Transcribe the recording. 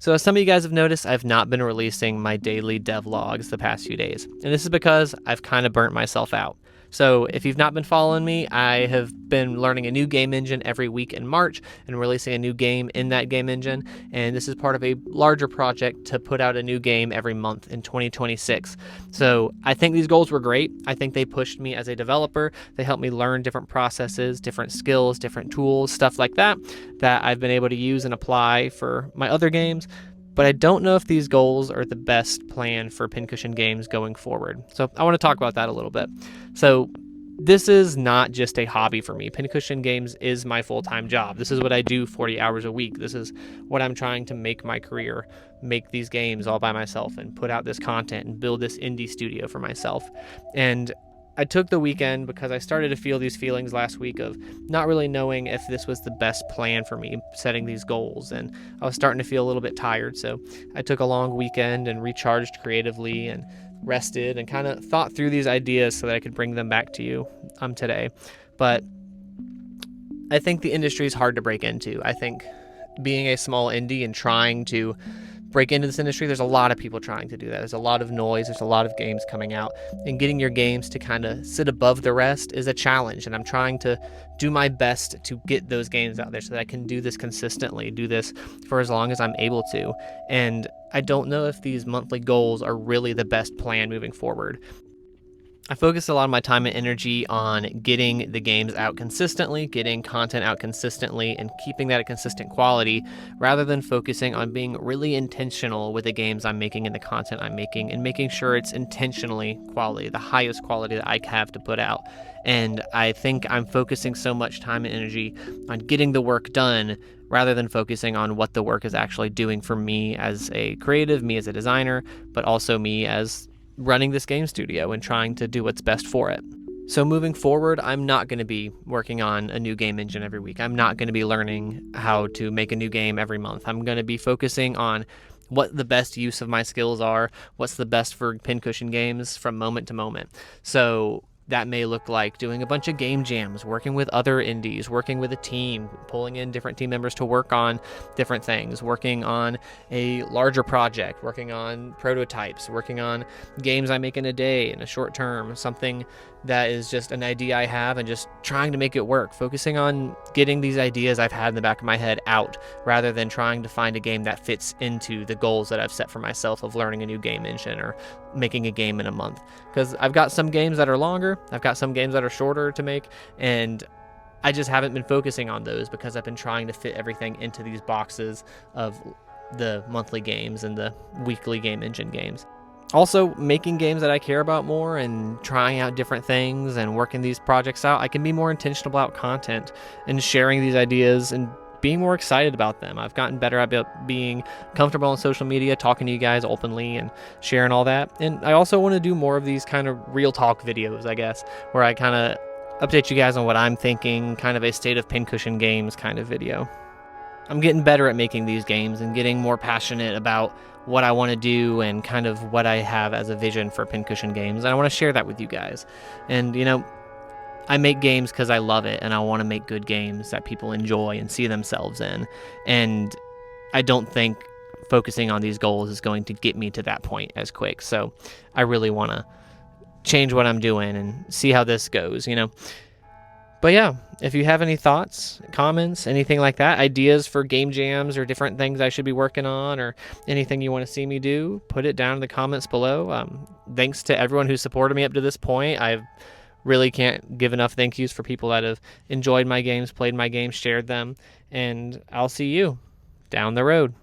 So as some of you guys have noticed, I've not been releasing my daily devlogs the past few days. And this is because I've kind of burnt myself out. So if you've not been following me, I have been learning a new game engine every week in March and releasing a new game in that game engine. And this is part of a larger project to put out a new game every month in 2026. So I think these goals were great. I think they pushed me as a developer. They helped me learn different processes, different skills, different tools, stuff like that I've been able to use and apply for my other games. But I don't know if these goals are the best plan for Pincushion Games going forward. So I want to talk about that a little bit. So this is not just a hobby for me. Pincushion Games is my full-time job. This is what I do 40 hours a week. This is what I'm trying to make my career, make these games all by myself and put out this content and build this indie studio for myself. And I took the weekend because I started to feel these feelings last week of not really knowing if this was the best plan for me, setting these goals. And I was starting to feel a little bit tired. So I took a long weekend and recharged creatively and rested and kind of thought through these ideas so that I could bring them back to you today. But I think the industry is hard to break into. I think being a small indie and trying to break into this industry, there's a lot of people trying to do that. There's a lot of noise, there's a lot of games coming out, and getting your games to kind of sit above the rest is a challenge. And I'm trying to do my best to get those games out there so that I can do this consistently, do this for as long as I'm able to. And I don't know if these monthly goals are really the best plan moving forward. I focus a lot of my time and energy on getting the games out consistently, getting content out consistently, and keeping that at consistent quality, rather than focusing on being really intentional with the games I'm making and the content I'm making, and making sure it's intentionally quality, the highest quality that I have to put out. And I think I'm focusing so much time and energy on getting the work done rather than focusing on what the work is actually doing for me as a creative, me as a designer, but also me as running this game studio and trying to do what's best for it. So moving forward, I'm not going to be working on a new game engine every week. I'm not going to be learning how to make a new game every month. I'm going to be focusing on what the best use of my skills are, what's the best for Pincushion Games from moment to moment. So that may look like doing a bunch of game jams, working with other indies, working with a team, pulling in different team members to work on different things, working on a larger project, working on prototypes, working on games I make in a day, in a short term, something that is just an idea I have and just trying to make it work, focusing on getting these ideas I've had in the back of my head out rather than trying to find a game that fits into the goals that I've set for myself of learning a new game engine or making a game in a month. Because I've got some games that are longer, I've got some games that are shorter to make, and I just haven't been focusing on those because I've been trying to fit everything into these boxes of the monthly games and the weekly game engine games. Also, making games that I care about more and trying out different things and working these projects out, I can be more intentional about content and sharing these ideas and being more excited about them. I've gotten better at being comfortable on social media, talking to you guys openly and sharing all that. And I also want to do more of these kind of real talk videos, I guess, where I kind of update you guys on what I'm thinking, kind of a state of Pincushion Games kind of video. I'm getting better at making these games and getting more passionate about what I want to do and kind of what I have as a vision for Pincushion Games. And I want to share that with you guys. And, I make games because I love it, and I want to make good games that people enjoy and see themselves in. And I don't think focusing on these goals is going to get me to that point as quick. So I really want to change what I'm doing and see how this goes, But yeah, if you have any thoughts, comments, anything like that, ideas for game jams or different things I should be working on or anything you want to see me do, put it down in the comments below. Thanks to everyone who supported me up to this point. I really can't give enough thank yous for people that have enjoyed my games, played my games, shared them, and I'll see you down the road.